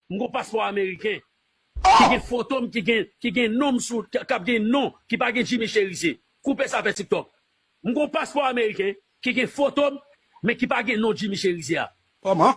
Mon passeport américain. Qui a photo, qui a nom sous, qui a nom, qui pas Jimmy Cherizier. Coupez ça avec TikTok. Mon passeport américain, qui a photo, mais qui pas nom Jimmy Cherizier. Comment?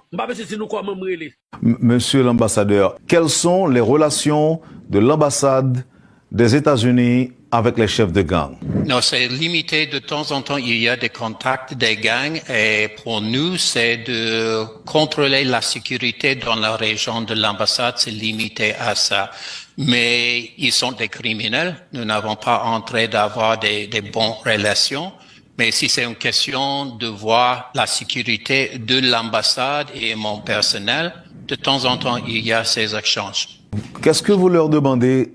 Monsieur l'ambassadeur, quelles sont les relations de l'ambassade des États-Unis avec les chefs de gang? Non, c'est limité. De temps en temps, il y a des contacts des gangs et pour nous, c'est de contrôler la sécurité dans la région de l'ambassade. C'est limité à ça. Mais ils sont des criminels. Nous n'avons pas entré d'avoir des bonnes relations. Mais si c'est une question de voir la sécurité de l'ambassade et mon personnel, de temps en temps, il y a ces échanges. Qu'est-ce que vous leur demandez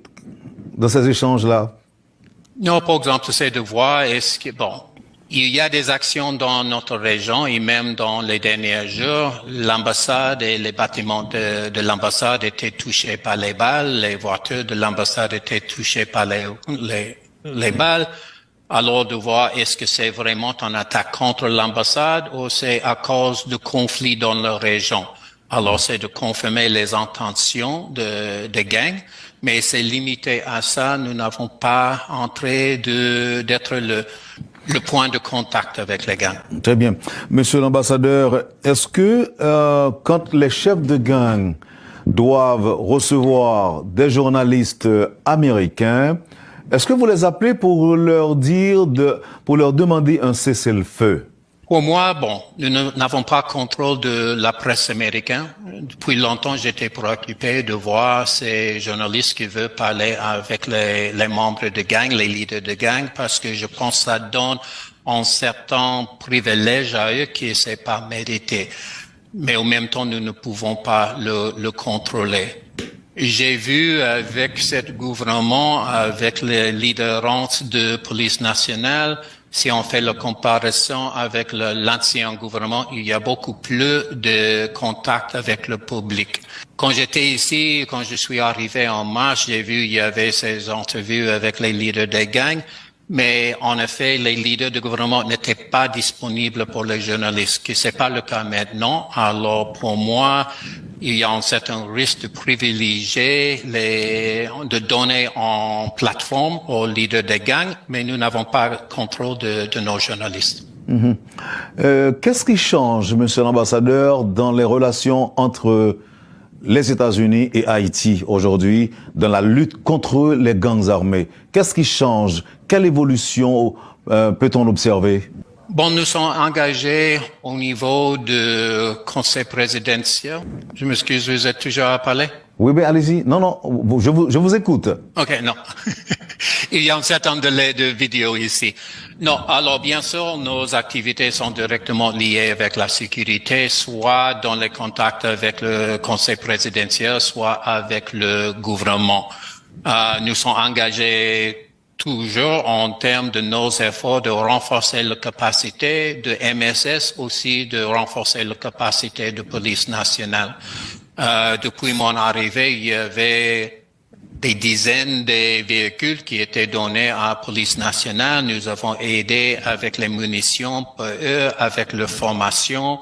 dans ces échanges-là? Non, par exemple, c'est de voir est-ce que, il y a des actions dans notre région et même dans les derniers jours, l'ambassade et les bâtiments de l'ambassade étaient touchés par les balles, les voitures de l'ambassade étaient touchées par les balles. Alors de voir est-ce que c'est vraiment une attaque contre l'ambassade ou c'est à cause de conflits dans la région. Alors c'est de confirmer les intentions des gangs, mais c'est limité à ça. Nous n'avons pas entré d'être le point de contact avec les gangs. Très bien. Monsieur l'ambassadeur, est-ce que quand les chefs de gang doivent recevoir des journalistes américains, est-ce que vous les appelez pour leur demander un cessez-le-feu? Pour moi, nous n'avons pas contrôle de la presse américaine. Depuis longtemps, j'étais préoccupé de voir ces journalistes qui veulent parler avec les membres de gang, les leaders de gang, parce que je pense que ça donne un certain privilège à eux qui c'est pas mérité. Mais en même temps, nous ne pouvons pas le contrôler. J'ai vu avec ce gouvernement, avec les leaders de police nationale, si on fait la comparaison avec l'ancien gouvernement, il y a beaucoup plus de contact avec le public. Quand j'étais ici, quand je suis arrivé en mars, j'ai vu il y avait ces entrevues avec les leaders des gangs. Mais en effet, les leaders du gouvernement n'étaient pas disponibles pour les journalistes, que c'est pas le cas maintenant. Alors pour moi, il y a un certain risque de privilégier de donner en plateforme aux leaders des gangs, mais nous n'avons pas le contrôle de nos journalistes. Qu'est-ce qui change, monsieur l'ambassadeur, dans les relations entre les États-Unis et Haïti aujourd'hui dans la lutte contre les gangs armés? Qu'est-ce qui change? Quelle évolution peut-on observer? Nous sommes engagés au niveau du conseil présidentiel. Je m'excuse, vous êtes toujours à parler? Oui, mais allez-y. Non, je vous écoute. OK, non. Il y a un certain délai de vidéo ici. Non, alors bien sûr, nos activités sont directement liées avec la sécurité, soit dans les contacts avec le conseil présidentiel, soit avec le gouvernement. Nous sommes engagés toujours en termes de nos efforts de renforcer la capacité de MSS, aussi de renforcer la capacité de police nationale. Depuis mon arrivée, il y avait des dizaines de véhicules qui étaient donnés à la police nationale. Nous avons aidé avec les munitions pour eux, avec leur formation.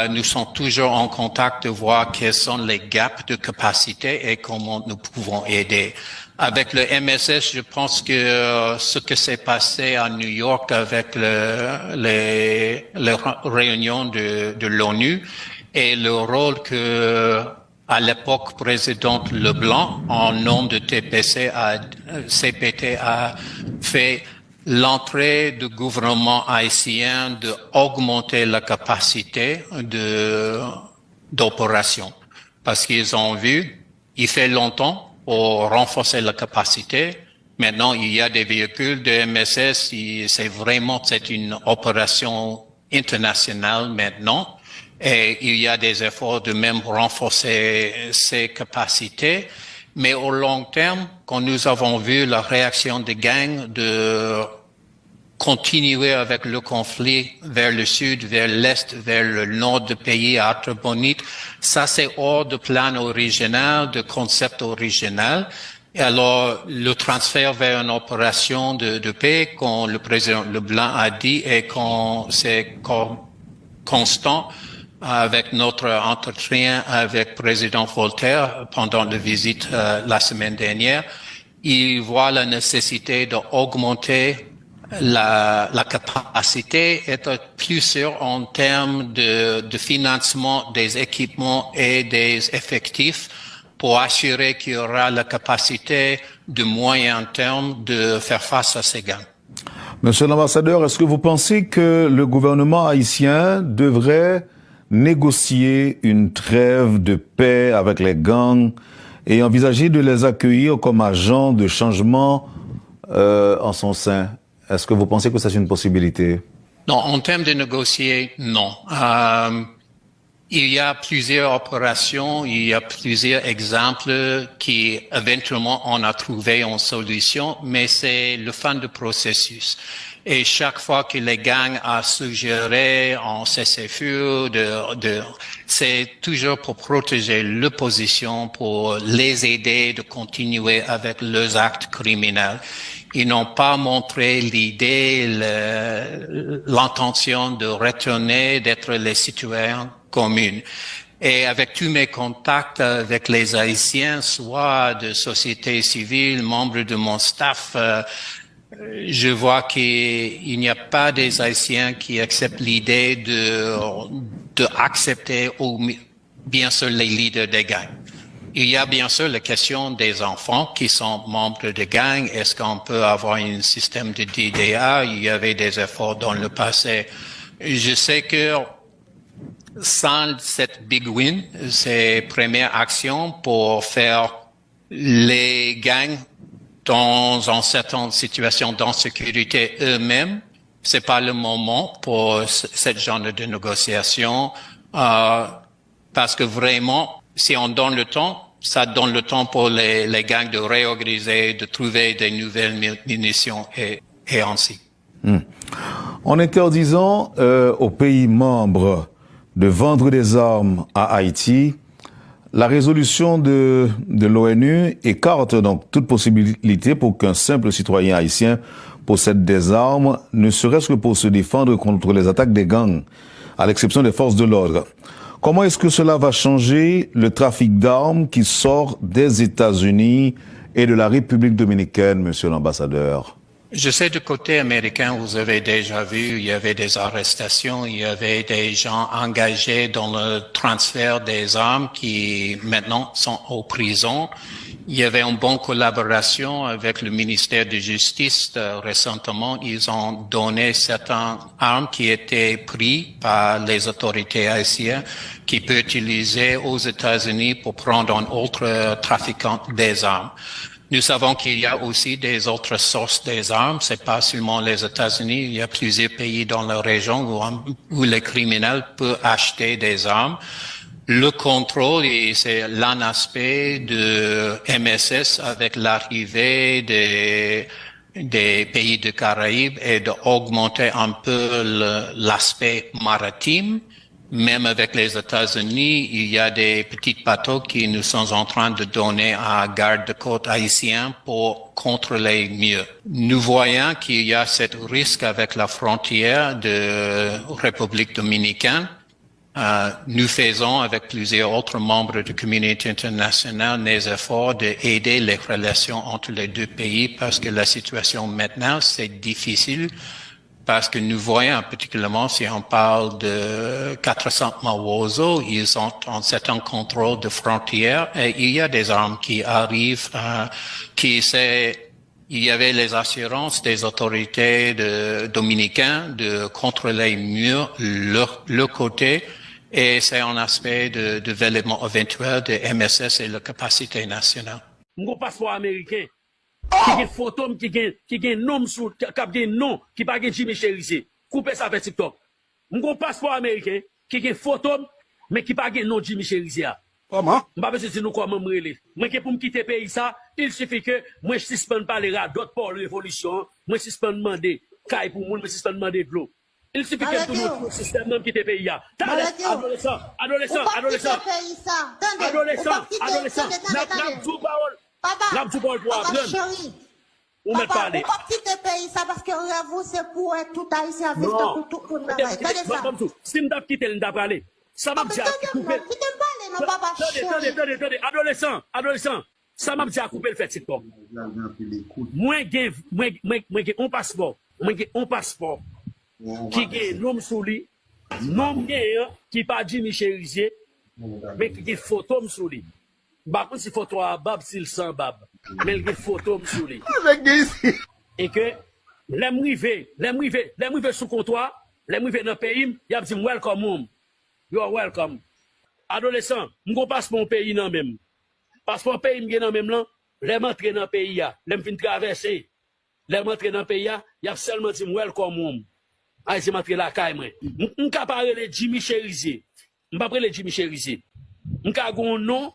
Nous sommes toujours en contact de voir quels sont les gaps de capacité et comment nous pouvons aider. Avec le MSS, je pense que ce que s'est passé à New York avec les réunions de l'ONU et le rôle que à l'époque, président Leblanc, en nom de CPT, a fait l'entrée du gouvernement haïtien d'augmenter la capacité d'opération. Parce qu'ils ont vu, il fait longtemps pour renforcer la capacité. Maintenant, il y a des véhicules de MSS, c'est une opération internationale maintenant. Et il y a des efforts de même renforcer ces capacités. Mais au long terme, quand nous avons vu la réaction des gangs de continuer avec le conflit vers le sud, vers l'est, vers le nord du pays, à Artibonite, ça c'est hors de plan original, de concept original. Et alors, le transfert vers une opération de paix, quand le président Leblanc a dit, et quand c'est constant, avec notre entretien avec le président Voltaire pendant la visite la semaine dernière. Il voit la nécessité d'augmenter la capacité, être plus sûr en termes de financement des équipements et des effectifs pour assurer qu'il y aura la capacité de moyen terme de faire face à ces gangs. Monsieur l'ambassadeur, est-ce que vous pensez que le gouvernement haïtien devrait négocier une trêve de paix avec les gangs et envisager de les accueillir comme agents de changement en son sein? Est-ce que vous pensez que c'est une possibilité? Non, en termes de négocier, non. Il y a plusieurs opérations, il y a plusieurs exemples qui éventuellement on a trouvé une solution, mais c'est le fin du processus. Et chaque fois que les gangs a suggéré en cessez-feu, c'est toujours pour protéger l'opposition, pour les aider de continuer avec leurs actes criminels. Ils n'ont pas montré l'idée, l'intention de retourner, d'être les citoyens communs. Et avec tous mes contacts avec les Haïtiens, soit de société civile, membres de mon staff, je vois qu'il n'y a pas des Haïtiens qui acceptent l'idée de accepter ou bien sûr les leaders des gangs. Il y a bien sûr la question des enfants qui sont membres de gangs. Est-ce qu'on peut avoir un système de DDA? Il y avait des efforts dans le passé. Je sais que sans cette big win, ces premières actions pour faire les gangs dans une certaine situation d'insécurité eux-mêmes, c'est pas le moment pour ce genre de négociation, parce que vraiment, si on donne le temps, ça donne le temps pour les gangs de réorganiser, de trouver des nouvelles munitions et ainsi. En interdisant aux pays membres de vendre des armes à Haïti, la résolution de l'ONU écarte donc toute possibilité pour qu'un simple citoyen haïtien possède des armes, ne serait-ce que pour se défendre contre les attaques des gangs, à l'exception des forces de l'ordre. Comment est-ce que cela va changer le trafic d'armes qui sort des États-Unis et de la République dominicaine, monsieur l'ambassadeur? Je sais du côté américain, vous avez déjà vu, il y avait des arrestations, il y avait des gens engagés dans le transfert des armes qui maintenant sont aux prisons. Il y avait une bonne collaboration avec le ministère de Justice. Récemment, ils ont donné certaines armes qui étaient prises par les autorités haïtiennes qui peuvent utiliser aux États-Unis pour prendre un autre trafiquant des armes. Nous savons qu'il y a aussi des autres sources des armes. C'est pas seulement les États-Unis. Il y a plusieurs pays dans la région où les criminels peuvent acheter des armes. Le contrôle, c'est l'un aspect de MSS avec l'arrivée des pays de Caraïbes et d'augmenter un peu l'aspect maritime. Même avec les États-Unis, il y a des petits bateaux qui nous sommes en train de donner à garde-côte haïtien pour contrôler mieux. Nous voyons qu'il y a ce risque avec la frontière de République dominicaine. Nous faisons avec plusieurs autres membres de la communauté internationale des efforts d'aider les relations entre les deux pays parce que la situation maintenant, c'est difficile. Parce que nous voyons, particulièrement si on parle de 400 Mawozo, ils ont un certain contrôle de frontières et il y a des armes qui arrivent, il y avait les assurances des autorités dominicaines de contrôler mieux leur côté et c'est un aspect de développement éventuel de MSS et la capacité nationale. Mon passeport américain. Qui gen photo qui gen nom sous qui gen nom qui pas gen Jimmy Cherise couper ça avec TikTok mon passeport américain qui gen photo mais qui pas gen nom Jimmy Cherise comment m'pa besoin dire nous comment m'rele moi que pour me quitter pays ça il suffit que moi je suspend parler à d'autres pour révolution moi suspend demander caille pour monde moi suspend demander de l'eau il suffit que tout notre système même quitter pays là adolescent n'a tout parole. Papa, chérie, ou me parler. On va quitter le pays ça parce que vous c'est pour être tout haïtien vivre tout le monde. Si m'dap quitter, m'dap parler. Ça m'a dit à couper. Qui te parle, non, papa chéri? Attendez, adolescent. Ça m'a dit à couper le fait TikTok. Moi, j'ai un passeport. Qui est nom sous lui. Non, qui pas Jimmy Cherizier, mais qui est photo sous lui. Par contre, si photo à Bab, s'il sent Bab. Mais il y a photo sous lui. Et que, les sous comptoir, les dans le pays, il y a dit welcome home. You are welcome. Adolescent, je passe mon pays non même. Passeport pays m'gen nan même là, les m'entre dans pays ya, les m'vin traverser. Les m'entre dans pays ya, y a seulement dit welcome home. Ah, c'est m'entre la caille moi. M'ka parler de Jimmy Cherizier. M'pa parler de Jimmy Cherizier. M'ka gon nom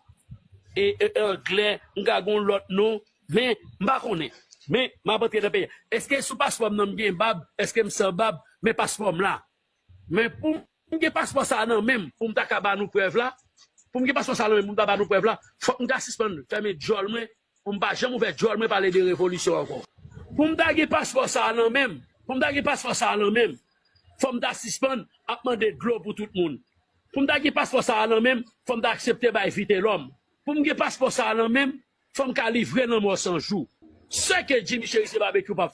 et anglais, m'ka gon l'autre nom, mais m'pa connaît. Mais m'a rentré dans pays. Est-ce que sous passeport nan m'gen bab, est-ce que m'sant bab, mais passeport là. Mais pour m'gen passeport ça nan même, pour m'ta ka ba nou preuve là. Pour me passer ça, nous pas nous preuve là. Faut me suspendre, fermer jol moi, pour me pas jamais ouvert jol moi parler de révolution encore. Pour me dar passeport ça non même, pour me dar passeport ça non même. Faut me suspendre, à demander de l'eau pour tout le monde. Pour me dar passeport ça non même, faut me accepter ba éviter l'homme. Pour me passeport ça non même, faut me livrer dans moi 100 jours. Ce que Jimmy Cherizier barbecue pas